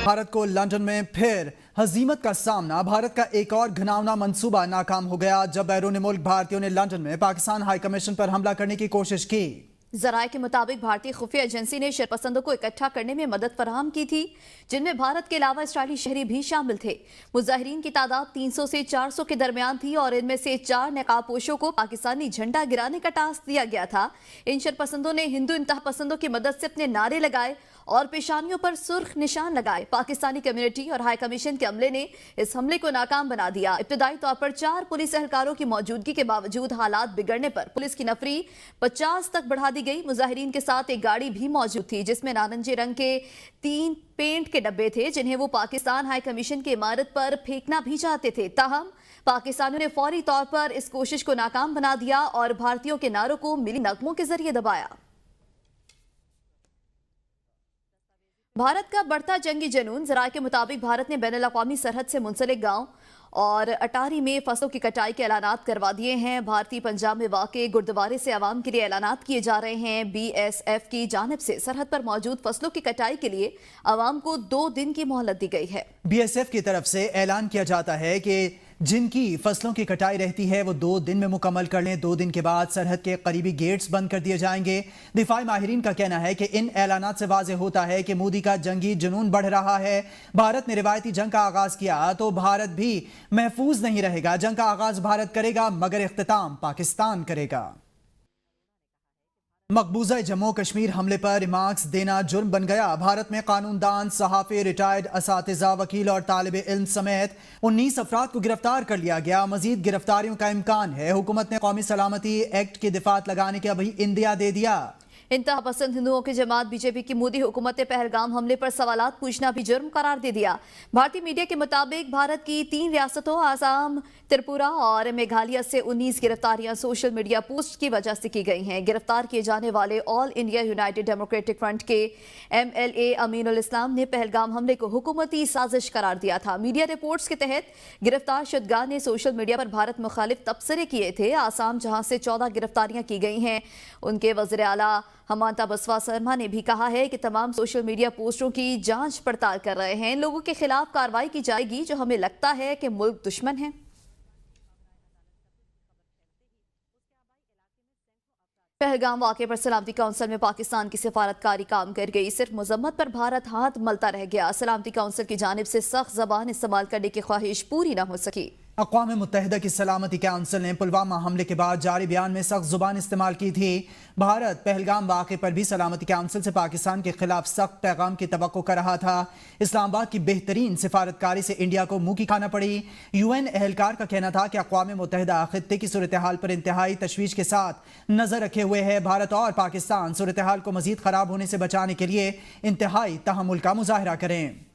भारत को लंदन में फिर हजीमत का सामना। भारत का एक और घिनौना मंसूबा नाकाम हो गया जब बैरून मुल्क भारतीयों ने लंदन में पाकिस्तान हाई कमीशन पर हमला करने की कोशिश की। जराये के मुताबिक भारतीय खुफिया एजेंसी ने शरपसंदों को इकट्ठा करने में मदद फराहम की थी, जिनमें भारत के अलावा इसराइली शहरी भी शामिल थे। मुजाहिरीन की तादाद 300 से 400 के दरमियान थी और इनमें से 4 नकाबपोशों को पाकिस्तानी झंडा गिराने का टास्क दिया गया था। इन शरपसंदों ने हिंदू इंतहा पसंदों की मदद से अपने नारे लगाए और पेशानियों पर सुर्ख निशान लगाए। पाकिस्तानी कम्युनिटी और हाई कमीशन के अमले ने इस हमले को नाकाम बना दिया। इब्तदाई तौर पर 4 पुलिस एहलकारों की मौजूदगी के बावजूद हालात बिगड़ने पर पुलिस की नफरी 50 तक बढ़ा दी गई। मुजाहिरीन के साथ एक गाड़ी भी मौजूद थी जिसमें नारंगी रंग के 3 पेंट के डब्बे थे, जिन्हें वो पाकिस्तान हाई कमीशन की इमारत पर फेंकना भी चाहते थे। ताहम पाकिस्तानियों ने फौरी तौर पर इस कोशिश को नाकाम बना दिया और भारतीयों के नारों को मिली नगमों के जरिए दबाया। भारत का बढ़ता जंगी जनून। ज़राए के मुताबिक भारत ने बैनुल-अक़वामी सरहद से मुंसलिक गांव और अटारी में फसलों की कटाई के ऐलानात करवा दिए हैं। भारतीय पंजाब में वाक़े गुरुद्वारे से आवाम के लिए ऐलानात किए जा रहे हैं। BSF की जानिब से सरहद पर मौजूद फसलों की कटाई के लिए आवाम को 2 दिन की मोहलत दी गई है। BSF की तरफ से ऐलान किया जाता है कि जिनकी फसलों की कटाई रहती है वो 2 दिन में मुकम्मल कर लें। 2 दिन के बाद सरहद के करीबी गेट्स बंद कर दिए जाएंगे। दिफाई माहिरीन का कहना है कि इन ऐलानात से वाज़ेह होता है कि मोदी का जंगी जुनून बढ़ रहा है। भारत ने रिवायती जंग का आगाज किया तो भारत भी महफूज नहीं रहेगा। जंग का आगाज भारत करेगा मगर इख्तिताम पाकिस्तान करेगा। मकबूजा जम्मू कश्मीर हमले पर रिमार्क्स देना जुर्म बन गया। भारत में कानूनदान, सहाफ़ी, रिटायर्ड असातिज़ा, वकील और तालिब इल्म समेत 19 अफराद को गिरफ्तार कर लिया गया। मजीद गिरफ्तारियों का इम्कान है। हुकूमत ने कौमी सलामती एक्ट की दिफात लगाने का भी इंदिया दे दिया। इंतहा पसंद हिंदुओं की जमात बीजेपी की मोदी हुकूमत ने पहलगाम हमले पर सवालात पूछना भी जुर्म करार दे दिया। भारतीय मीडिया के मुताबिक भारत की 3 रियासतों आसाम, त्रिपुरा और मेघालय से 19 गिरफ्तारियां सोशल मीडिया पोस्ट की वजह से की गई हैं। गिरफ्तार किए जाने वाले all India United democratic front के MLA अमीनुल इस्लाम ने पहलगाम हमले को हुकूमती साजिश करार दिया था। मीडिया रिपोर्ट्स के तहत गिरफ्तार शुदगा ने सोशल मीडिया पर भारत मुखालिफ तबसरे किए थे। आसाम, जहां से 14 गिरफ्तारियां की गई हैं, उनके वज़ीर आला हिमंता बिस्वा शर्मा ने भी कहा है कि तमाम सोशल मीडिया पोस्टों की जांच पड़ताल कर रहे हैं। लोगों के खिलाफ कार्रवाई की जाएगी जो हमें लगता है कि मुल्क दुश्मन है। पहलगाम वाक़े पर सलामती काउंसिल में पाकिस्तान की सिफारतकारी काम कर गई। सिर्फ मजम्मत पर भारत हाथ मलता रह गया। सलामती काउंसिल की जानिब से सख्त ज़बान इस्तेमाल करने की ख्वाहिश पूरी न हो सकी। अक़वाम मुत्तहिदा की सलामती काउंसिल ने पुलवामा हमले के बाद जारी बयान में सख्त जुबान इस्तेमाल की थी। भारत पहलगाम वाक़े पर भी सलामती काउंसिल से पाकिस्तान के खिलाफ सख्त पैगाम की तवक्को कर रहा था। इस्लामाबाद की बेहतरीन सिफारतकारी से इंडिया को मुंह की खाना पड़ी। UN एहलकार का कहना था कि अक़वाम मुत्तहिदा खित्ते की सूरत हाल पर इंतहाई तशवीश के साथ नजर रखे हुए है। भारत और पाकिस्तान सूरत हाल को मजीद खराब होने से बचाने के लिए इंतहाई तहम्मुल का मुजाहरा करें।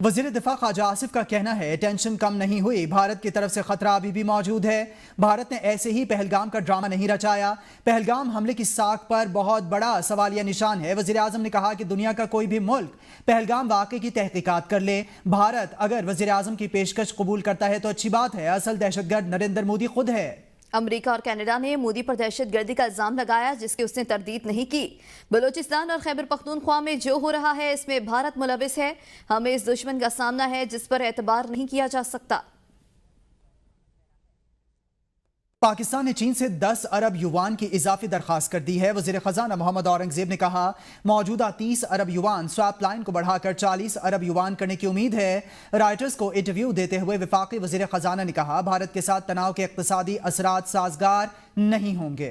वज़ीर दिफा ख्वाजा आसिफ का कहना है टेंशन कम नहीं हुई, भारत की तरफ से खतरा अभी भी मौजूद है। भारत ने ऐसे ही पहलगाम का ड्रामा नहीं रचाया। पहलगाम हमले की साख पर बहुत बड़ा सवालिया निशान है। वज़ीर आज़म ने कहा कि दुनिया का कोई भी मुल्क पहलगाम वाक़े की तहकीकात कर ले। भारत अगर वज़ीर आज़म की पेशकश कबूल करता है तो अच्छी बात है। असल दहशतगर्द नरेंद्र मोदी खुद है। अमेरिका और कनाडा ने मोदी पर दहशतगर्दी का इल्जाम लगाया जिसकी उसने तरदीद नहीं की। बलूचिस्तान और खैबर पख्तूनख्वा में जो हो रहा है इसमें भारत मुलविस है। हमें इस दुश्मन का सामना है जिस पर एतबार नहीं किया जा सकता। पाकिस्तान ने चीन से 10 अरब युवान की इजाफी दरखास्त कर दी है। वज़ीर ख़जाना मोहम्मद औरंगज़ेब ने कहा मौजूदा 30 अरब युवान स्वैप लाइन को बढ़ाकर 40 अरब युवान करने की उम्मीद है। राइटर्स को इंटरव्यू देते हुए वफाकी वज़ीर ख़जाना ने कहा भारत के साथ तनाव के इक़्तिसादी असरात साजगार नहीं होंगे।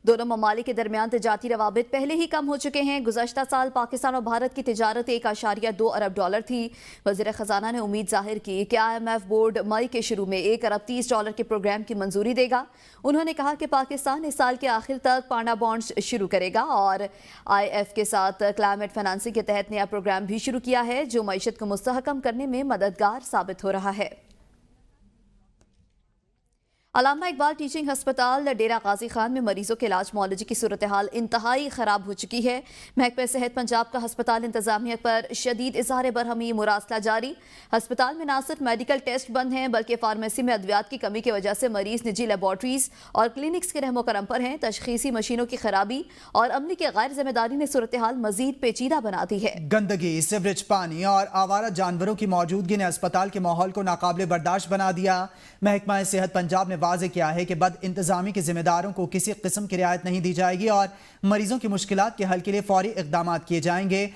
दोनों ममालिक के दरमियान तिजारती रवाबित पहले ही कम हो चुके हैं। गुज़श्ता साल पाकिस्तान और भारत की तिजारत 1.2 अरब डॉलर थी। वज़ीर ख़जाना ने उम्मीद जाहिर की कि IMF बोर्ड मई के शुरू में 1 अरब 30 डॉलर के प्रोग्राम की मंजूरी देगा। उन्होंने कहा कि पाकिस्तान इस साल के आखिर तक पाना बॉन्ड्स शुरू करेगा और IF के साथ क्लाइमेट फाइनेंसिंग के तहत नया प्रोग्राम भी शुरू किया है जो मईशत को मुस्तहकम करने में मददगार साबित हो रहा है। علامہ اقبال ٹیچنگ ہسپتال ڈیرہ غازی خان میں مریضوں کے علاج معالجے کی صورتحال انتہائی خراب ہو چکی ہے۔ محکمہ صحت پنجاب کا ہسپتال انتظامیہ پر شدید اظہار برہمی مراسلہ جاری۔ ہسپتال میں نہ صرف میڈیکل ٹیسٹ بند ہیں بلکہ فارمیسی میں ادویات کی کمی کی وجہ سے مریض نجی لیبارٹریز اور کلینکس کے رحم و کرم پر ہیں۔ تشخیصی مشینوں کی خرابی اور عملے کی غیر ذمہ داری نے صورتحال مزید پیچیدہ بنا دی ہے۔ گندگی، سیوریج پانی اور آوارہ جانوروں کی موجودگی نے اسپتال کے ماحول کو ناقابل برداشت بنا دیا۔ محکمہ صحت پنجاب نے واضح کیا ہے کہ بد انتظامی کے ذمہ داروں کو کسی قسم کی رعایت نہیں دی جائے گی اور مریضوں کی مشکلات کے حل کے لیے فوری اقدامات کیے جائیں گے۔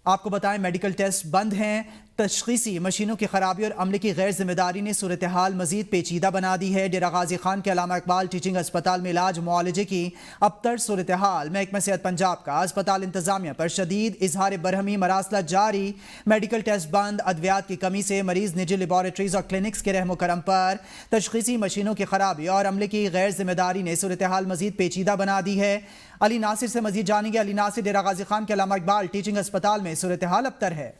آپ کو بتائیں میڈیکل ٹیسٹ بند ہیں، تشخیصی مشینوں کی خرابی اور عملے کی غیر ذمہ داری نے صورتحال مزید پیچیدہ بنا دی ہے۔ ڈیرہ غازی خان کے علامہ اقبال ٹیچنگ ہسپتال میں علاج معالجے کی ابتر صورتحال۔ محکمہ صحت پنجاب کا اسپتال انتظامیہ پر شدید اظہار برہمی مراسلہ جاری۔ میڈیکل ٹیسٹ بند، ادویات کی کمی سے مریض نجی لیبارٹریز اور کلینکس کے رحم و کرم پر، تشخیصی مشینوں کی خرابی اور عملے کی غیر ذمہ داری نے صورتحال مزید پیچیدہ بنا دی ہے۔ علی ناصر سے مزید جانیں گے۔ علی ناصر، ڈیرہ غازی خان کے علامہ اقبال ٹیچنگ ہسپتال میں صورتحال ابتر ہے۔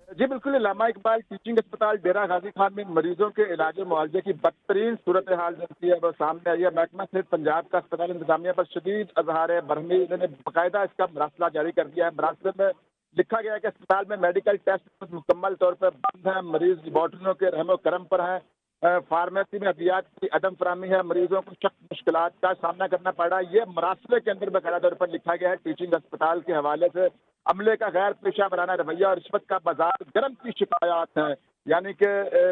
جی بالکل، علامہ اقبال ٹیچنگ ہسپتال ڈیرہ غازی خان میں مریضوں کے علاج و معالجے کی بدترین صورتحال جو ہے وہ سامنے آئی ہے۔ محکمہ صحت پنجاب کا اسپتال انتظامیہ پر شدید اظہار برہمی، انہوں نے باقاعدہ اس کا مراسلہ جاری کر دیا ہے۔ مراسلے میں لکھا گیا ہے کہ اسپتال میں میڈیکل ٹیسٹ مکمل طور پر بند ہیں، مریض لیبارٹریوں کے رحم و کرم پر ہیں، فارمیسی میں ادویات کی عدم فراہمی ہے، مریضوں کو سخت مشکلات کا سامنا کرنا پڑ رہا ہے۔ یہ مراسلے کے اندر باقاعدہ طور پر لکھا گیا ہے۔ ٹیچنگ ہسپتال کے حوالے سے عملے کا غیر پیشہ ورانہ رویہ اور رشوت کا بازار گرم کی شکایات ہیں، یعنی کہ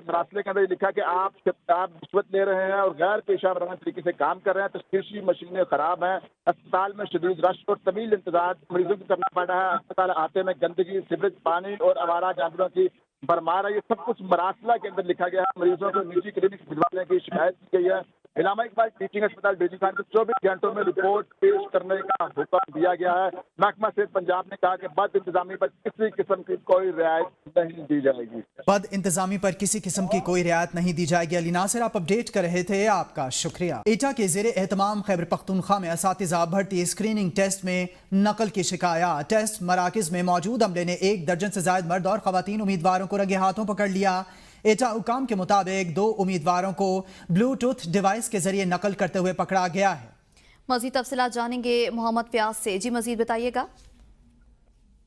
مراسلے کے اندر یہ لکھا کہ آپ رشوت لے رہے ہیں اور غیر پیشہ ورانہ طریقے سے کام کر رہے ہیں، تشخیصی مشینیں خراب ہیں، اسپتال میں شدید رش اور طویل انتظار مریضوں کو کرنا پڑ رہا ہے، اسپتال آتے میں گندگی، سیوریج پانی اور آوارہ جانوروں کی بھرمار ہے۔ یہ سب کچھ مراسلہ کے اندر لکھا گیا ہے۔ مریضوں کو نجی کلینک بھجوانے کی شکایت کی گئی ہے۔ علامہ اقبال ٹیچنگ ہسپتال ڈیجی خان کو 24 گھنٹوں میں رپورٹ پیش کرنے کا حکم دیا گیا ہے۔ محکمہ صحت پنجاب نے کہا کہ بد انتظامی پر کسی قسم کی کوئی رعایت نہیں دی جائے گی۔ بد انتظامی پر کسی قسم کی کوئی رعایت نہیں دی جائے گی۔ علی ناصر، آپ اپڈیٹ کر رہے تھے، آپ کا شکریہ۔ ایٹا کے زیر اہتمام خیبر پختونخوا میں اساتذہ بھرتی اسکریننگ ٹیسٹ میں نقل کی شکایات۔ ٹیسٹ مراکز میں موجود عملے نے 1 درجن سے زائد مرد اور خواتین امیدواروں کو رنگے ہاتھوں پکڑ لیا۔ ایٹا حکام کے مطابق 2 امیدواروں کو بلوٹوتھ ڈیوائس کے ذریعے نقل کرتے ہوئے پکڑا گیا ہے۔ مزید تفصیلات جانیں گے محمد فیاض سے۔ جی مزید بتائیے گا۔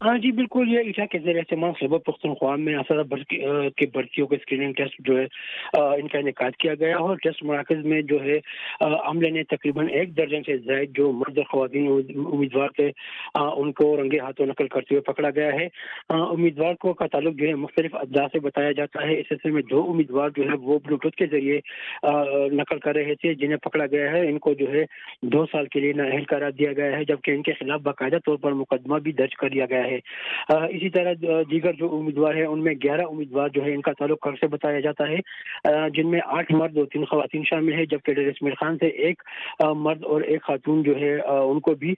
ہاں جی بالکل، یہ ایٹا کے زیر اہتمام خیبر پختونخوا میں اساتذہ کے بھرتیوں کے اسکریننگ ٹیسٹ جو ہے ان کا انعقاد کیا گیا اور ٹیسٹ مراکز میں جو ہے عملے نے تقریباً 1 درجن سے زائد جو مرد اور خواتین امیدوار تھے ان کو رنگے ہاتھوں نقل کرتے ہوئے پکڑا گیا ہے۔ امیدوار کو کا تعلق جو ہے مختلف اجزاء سے بتایا جاتا ہے۔ اس سلسلے میں 2 امیدوار جو ہے وہ بلوٹوتھ کے ذریعے نقل کر رہے تھے، جنہیں پکڑا گیا ہے۔ ان کو جو ہے 2 سال کے لیے نااہل قرار دیا گیا ہے، جبکہ ان کے خلاف باقاعدہ طور پر مقدمہ بھی درج کر لیا گیا ہے۔ اسی طرح دیگر جو امیدوار ہیں ان میں 11 امیدوار جو ہے ان کا تعلق کر سے بتایا جاتا ہے، جن میں 8 مرد اور 3 خواتین شامل ہیں، جبکہ ڈیرہ اسماعیل خان سے 1 مرد اور 1 خاتون جو ہے ان کو بھی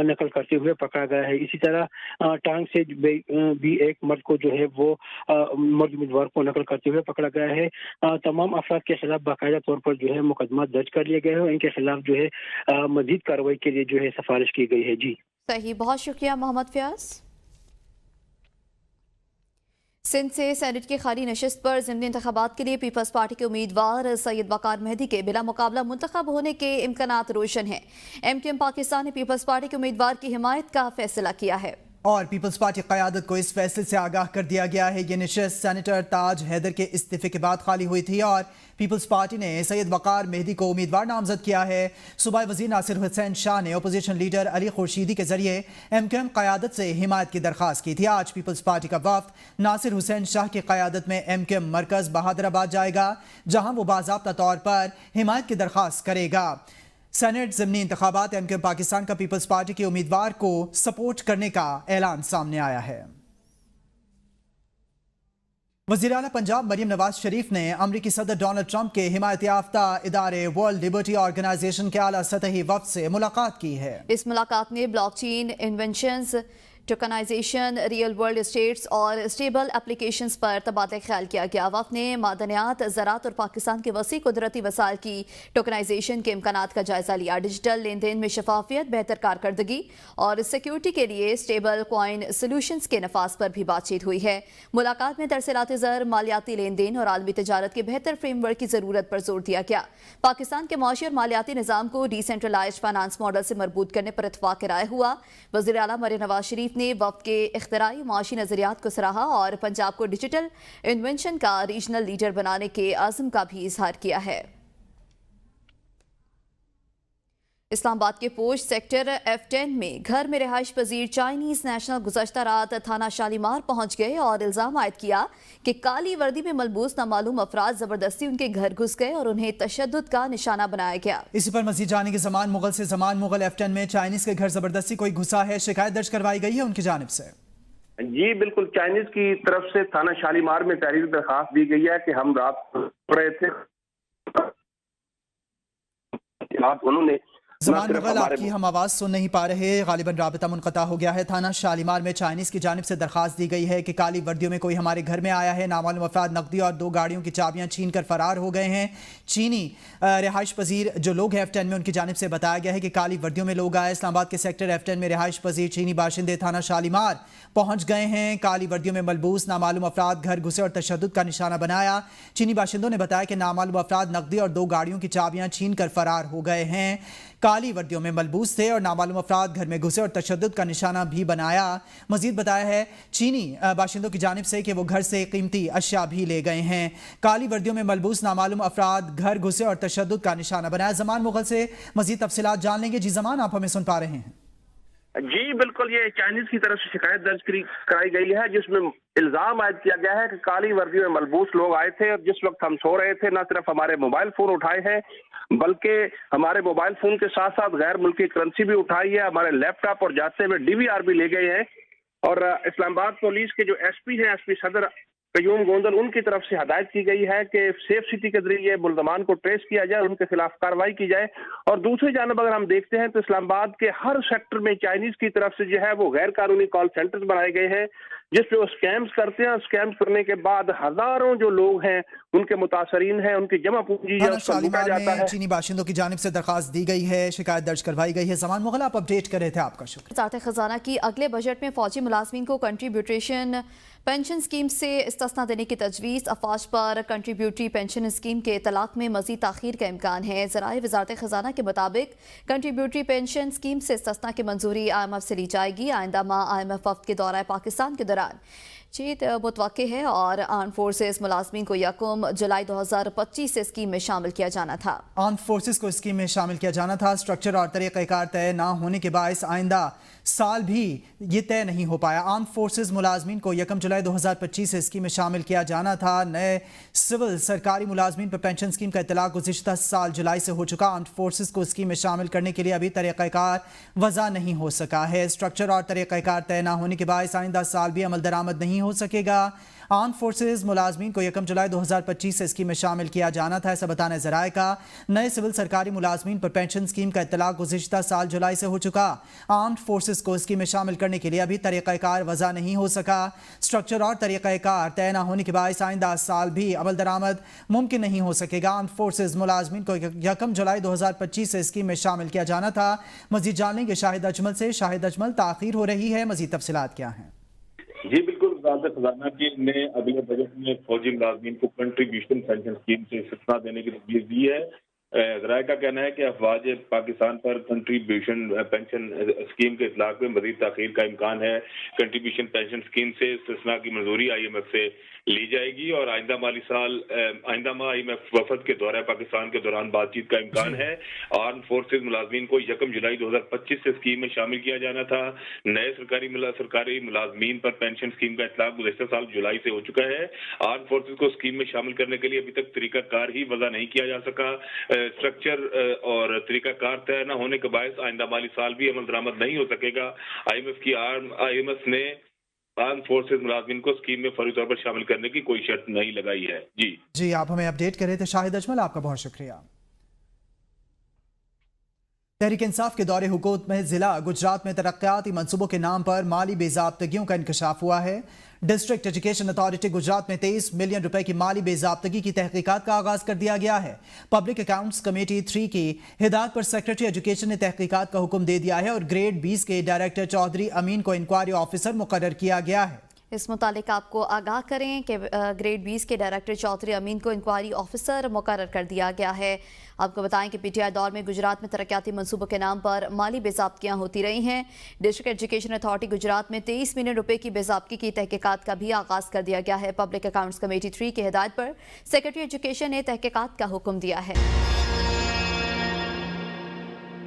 نقل کرتے ہوئے پکڑا گیا ہے۔ اسی طرح ٹانگ سے بھی 1 مرد کو جو ہے وہ مرد امیدوار کو نقل کرتے ہوئے پکڑا گیا ہے۔ تمام افراد کے خلاف باقاعدہ طور پر جو ہے مقدمہ درج کر لیا گیا ہے اور ان کے خلاف جو ہے مزید کارروائی کے لیے جو ہے سفارش کی گئی ہے۔ جی صحیح، بہت شکریہ محمد فیاض۔ سندھ سے سینٹ کی خالی نشست پر ضمنی انتخابات کے لیے پیپلز پارٹی کے امیدوار سید وقار مہدی کے بلا مقابلہ منتخب ہونے کے امکانات روشن ہیں۔ ایم کیو ایم پاکستان نے پیپلز پارٹی کے امیدوار کی حمایت کا فیصلہ کیا ہے اور پیپلز پارٹی قیادت کو اس فیصلے سے آگاہ کر دیا گیا ہے۔ یہ نشست سینیٹر تاج حیدر کے استعفے کے بعد خالی ہوئی تھی اور پیپلز پارٹی نے سید وقار مہدی کو امیدوار نامزد کیا ہے۔ صوبائی وزیر ناصر حسین شاہ نے اپوزیشن لیڈر علی خورشیدی کے ذریعے ایم کیو ایم قیادت سے حمایت کی درخواست کی تھی۔ آج پیپلز پارٹی کا وفد ناصر حسین شاہ کی قیادت میں ایم کیو ایم مرکز بہادر آباد جائے گا، جہاں وہ باضابطہ طور پر حمایت کی درخواست کرے گا۔ سینٹ ضمنی انتخابات ایم کیو ایم پاکستان کا پیپلز پارٹی کے امیدوار کو سپورٹ کرنے کا اعلان سامنے آیا ہے۔ وزیر اعلیٰ پنجاب مریم نواز شریف نے امریکی صدر ڈونلڈ ٹرمپ کے حمایت یافتہ ادارے ورلڈ لبرٹی آرگنائزیشن کے اعلیٰ سطحی وفد سے ملاقات کی ہے۔ اس ملاقات میں blockchain inventions tokenization, real world states और स्टेबल एप्लीकेशंस पर तबादला ख्याल किया गया। वफ़द ने मादनियात, ज़राअत और पाकिस्तान के वसी कुदरती वसाइल की टोकनाइजेशन के इम्कानात का जायजा लिया। डिजिटल लेन देन में शफाफियत, बेहतर कारकर्दगी और सिक्योरिटी के लिए स्टेबल कॉइन सोल्यूशंस के नफाज पर भी बातचीत हुई है। मुलाकात में तरसीलात ज़र, मालियाती लेन देन और आलमी तजारत के बेहतर फ्रेमवर्क की ज़रूरत पर जोर दिया गया। पाकिस्तान के मुआशी और मालियाती निज़ाम को डिसेंट्रलाइज्ड फाइनेंस मॉडल से मरबूत करने पर इत्तफाक राय हुआ। वज़ीर आला मरियम नवाज शरीफ ने वक्त के इख्तिराई मुआशी नजरियात को सराहा और पंजाब को डिजिटल इन्वेंशन का रीजनल लीडर बनाने के आज़म का भी इजहार किया है। इस्लामाबाद के पोश सेक्टर F10 में घर में रिहाइश पजीर चाइनीज नेशनल गुज़श्ता रात थाना शालीमार पहुंच गए और इल्जाम आयद किया कि काली वर्दी में मलबूस नामालूम अफराद जबरदस्ती उनके घर घुस गए और उन्हें तशद्दुद का निशाना बनाया गया। इसी पर मजीद जाने के ज़मान मुगल से ज़मान मुगल F10 में चाइनीज के घर जबरदस्ती कोई घुसा है, शिकायत दर्ज करवाई गई है उनकी जानिब से। जी बिल्कुल, चाइनीज की तरफ से थाना शालीमार में तहरीर दरखास्त दी गई है कि हम रात को रहे थे, उन्होंने ज़मान मुगल आपकी हम आवाज़ सुन नहीं पा रहे, गालिबन राबिता मुनक़ता हो गया है। थाना शालीमार में चाइनीज़ की जानिब से दरखास्त दी गई है कि काली वर्दियों में कोई हमारे घर में आया है, नामालूम अफराद नकदी और 2 गाड़ियों की चाबियां छीन कर फरार हो गए हैं। चीनी रिहाइश पजीर जो लोग हैं F10 में, उनकी जानिब से बताया गया है कि काली वर्दियों में लोग आए। इस्लामाबाद के सेक्टर F10 में रिहाइश पजीर चीनी बाशिंदे थाना शालीमार पहुंच गए हैं। काली वर्दियों में मलबूस नामालूम अफराद घर घुसे और तशद्दुद का निशाना बनाया। चीनी बाशिंदों ने बताया कि नामालूम अफराद नकदी और 2 गाड़ियों की चाबियां छीन कर फरार हो गए हैं। काली वर्दियों में मलबूस थे और नामालूम अफराद घर में घुसे और तशद्दुद का निशाना भी बनाया। मजीद बताया है चीनी बाशिंदों की जानिब से कि वो घर से कीमती अशिया भी ले गए हैं। काली वर्दियों में मलबूस नामालूम अफराद घर घुसे और तशद्दुद का निशाना बनाया। ज़मान मुगल से मजीद तफसीलात जान लेंगे। जी ज़मान, आप हमें सुन पा रहे हैं? जी बिल्कुल, ये चाइनीज की तरफ से शिकायत दर्ज कराई गई है जिसमें इल्जाम आयद किया गया है कि काली वर्दियों में मलबूस लोग आए थे और जिस वक्त हम सो रहे थे न सिर्फ हमारे मोबाइल फोन उठाए हैं बल्कि हमारे मोबाइल फोन के साथ साथ गैर मुल्की करेंसी भी उठाई है, हमारे लैपटॉप और जाते हुए DVR भी ले गए हैं। और इस्लामाबाद पुलिस के जो SP हैं, SP सदर कयूम गोंदल, उनकी तरफ से हदायत की गई है कि सेफ सिटी के जरिए मुल्जमान को ट्रेस किया जाए, उनके खिलाफ कार्रवाई की जाए। और दूसरी जानब अगर हम देखते हैं तो इस्लामाबाद के हर सेक्टर में चाइनीज की तरफ से जो है वो गैर कानूनी कॉल सेंटर्स बनाए गए हैं जिसपे वो स्कैम्स करते हैं। स्कैम्स करने के बाद हजारों जो लोग हैं उनके मुतासरीन हैं, उनकी जमा पूंजी शालीमार में चीनी बाशिंदों की जानिब से दरखास्त दी गई है, शिकायत दर्ज करवाई गई है। ज़मान मुगल आप अपडेट कर रहे थे, आपका शुक्रिया। वज़ारत ख़ज़ाना की अगले बजट में फौजी मुलाज़मीन को कंट्रीब्यूटेशन पेंशन स्कीम से इस्तिस्ना देने की तजवीज़। अफवाज पर कंट्रीब्यूटरी पेंशन स्कीम के तलाक में मज़ीद ताख़ीर का इम्कान है। ज़राए वज़ारत ख़ज़ाना के मुताबिक कंट्रीब्यूटरी पेंशन स्कीम से इस्तिस्ना की मंजूरी IMF से ली जाएगी। आइंदा माह IMF वफ़द के दौरा पाकिस्तान के दौरान जीत मुतवक्के है और आर्म फोर्सेस मुलाजमीन को 1 जुलाई 2025 से स्कीम में शामिल किया जाना था। आर्म फोर्सेस को स्कीम में शामिल किया जाना था। स्ट्रक्चर और तरीक़ाकार तय ना होने के बायस आइंदा साल भी ये तय नहीं हो पाया। आर्म फोर्सेस मुलाजमीन को 1 जुलाई 2025 से स्कीम में शामिल किया जाना था। नए सिविल सरकारी मुलाजमीन पर पेंशन स्कीम का इतलाक गुज़िश्ता साल जुलाई से हो चुका। आर्म फोर्सेस को स्कीम में शामिल करने के लिए अभी तरीक़ाकार वज़ा नहीं हो सका है। स्ट्रक्चर और तरीक़ाकार तय ना होने के बायस आइंदा साल भी अमल दरामद नहीं हो सकेगा। आर्म फोर्सेस मुलाजमीन को 1 जुलाई 2025 से स्कीम में शामिल किया जाना था, ऐसा बताने ज़राए का। नए सिविल सरकारी मुलाजमीन पर पेंशन स्कीम का इतलाक गुज़िश्ता साल जुलाई से हो चुका। आर्म फोर्सेस को स्कीम में शामिल करने के लिए अभी तरीक़ाकार वज़ा नहीं हो सका। स्ट्रक्चर और तरीक़ाकार तय न होने के बायस आइंदा साल भी अमल दरामद मुमकिन नहीं हो सकेगा। आर्म फोर्सेस मुलाजमीन को 1 जुलाई 2025 से स्कीम में शामिल किया जाना था। मज़ीद जान लेंगे शाहिद अजमल से। शाहिद अजमल, ताख़ीर हो रही है, मज़ीद तफसीलात क्या हैं? जी बिल्कुल, वज़ारत ख़ज़ाना ने अगले बजट में फौजी मुलाजमीन को कंट्रीब्यूशन पेंशन स्कीम से इस्तिस्ना देने की तजवीज़ दी है। ज़राए का कहना है कि अफवाज पाकिस्तान पर कंट्रीब्यूशन पेंशन स्कीम के इतलाक में मज़ीद ताख़ीर का इम्कान है। कंट्रीब्यूशन पेंशन स्कीम से इस्तिस्ना की मंजूरी IMF से ली जाएगी और आइंदा माली साल आइंदा माह IMF वफद के दौरा पाकिस्तान के दौरान बातचीत का इम्कान है। आर्म फोर्सेज मुलाजमीन को 1 जुलाई 2025 से स्कीम में शामिल किया जाना था। नए सरकारी मुलाजमीन पर पेंशन स्कीम का इतलाक गुज़श्ता साल जुलाई से हो चुका है। आर्म फोर्सेज को स्कीम में शामिल करने के लिए अभी तक तरीक़ाकार ही वज़ा नहीं किया जा सका। स्ट्रक्चर और तरीक़ाकार तय न होने के बायस आइंदा माली साल भी अमल दरामद नहीं हो सकेगा। IMF ने आर्म फोर्सेज मुलाजमीन को स्कीम में फौरी तौर पर शामिल करने की कोई शर्त नहीं लगाई है। जी आप हमें अपडेट कर रहे थे शाहिद अजमल, आपका बहुत शुक्रिया। तहरीक इंसाफ के दौरे हुकूमत में जिला गुजरात में तरक्याती मंसूबों के नाम पर माली बेजाब्तगियों का इंकशाफ हुआ है। डिस्ट्रिक्ट एजुकेशन अथॉरिटी गुजरात में 23 मिलियन रुपए की माली बेजाब्तगी की तहकीकात का आगाज कर दिया गया है। पब्लिक अकाउंट्स कमेटी 3 की हिदायत पर सेक्रेटरी एजुकेशन ने तहकीकात का हुक्म दे दिया है और ग्रेड 20 के डायरेक्टर चौधरी अमीन को इंक्वायरी ऑफिसर मुकर्रर किया गया है। इस मुतालिक आपको आगाह करें कि ग्रेड 20 के डायरेक्टर चौधरी अमीन को इंक्वायरी ऑफिसर मुकर्रर कर दिया गया है। आपको बताएं कि पीटीआई दौर में गुजरात में तरक्याती मंसूबों के नाम पर माली बेजाब्तियां होती रही हैं। डिस्ट्रिक्ट एजुकेशन अथॉरिटी गुजरात में 23 मिलियन रुपए की बेजाब्ती की तहकीकात का भी आगाज कर दिया गया है। पब्लिक अकाउंट्स कमेटी 3 की हिदायत पर सेक्रेटरी एजुकेशन ने तहकीकात का हुक्म दिया है।